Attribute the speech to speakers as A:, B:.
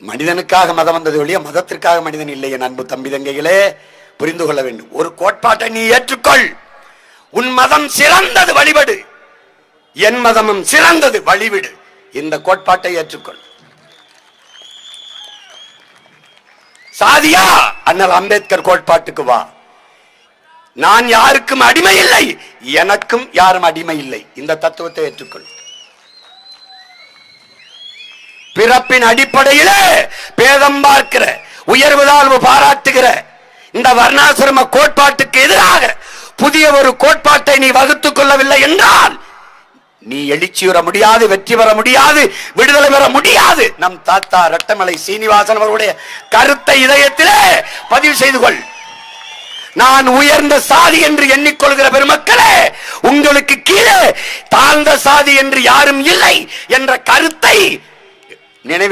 A: மனிதனுக்காக மதம் வந்தது ஒழிய மதத்திற்காக மனிதன் இல்லை. என் அன்பு தம்பி தங்கைகளே, புரிந்து கொள்ள வேண்டும். ஒரு கோட்பாட்டை நீ ஏற்றுக்கொள். உன் மதம் சிறந்தது, வழிபடு. என் மதமும் சிறந்தது, வழிவிடு. இந்த கோட்பாட்டை ஏற்றுக்கொள். சாதியா, அண்ணல் அம்பேத்கர் கோட்பாட்டுக்கு வா. நான் யாருக்கும் அடிமை இல்லை, எனக்கும் யாரும் அடிமை இல்லை. இந்த தத்துவத்தை ஏற்றுக்கொள். பிறப்பின் அடிப்படையிலே பேதம் பார்க்கிற, உயர்வு தாழ்வு பாராட்டுகிற இந்த வர்ணாசிரம கோட்பாட்டுக்கு எதிராக புதிய ஒரு கோட்பாட்டை நீ வகுத்துக் கொள்ளவில்லை என்றால் நீ எழுச்சி பெற முடியாது, வெற்றி பெற முடியாது, விடுதலை பெற முடியாது. நம் தாத்தா ரட்டமலை சீனிவாசன் அவருடைய கருத்தை இதயத்திலே பதிவு செய்து கொள். நான் உயர்ந்த சாதி என்று எண்ணிக்கொள்கிற பெருமக்களே, உங்களுக்கு கீழே தாழ்ந்த சாதி என்று யாரும் இல்லை என்ற கருத்தை நினைவு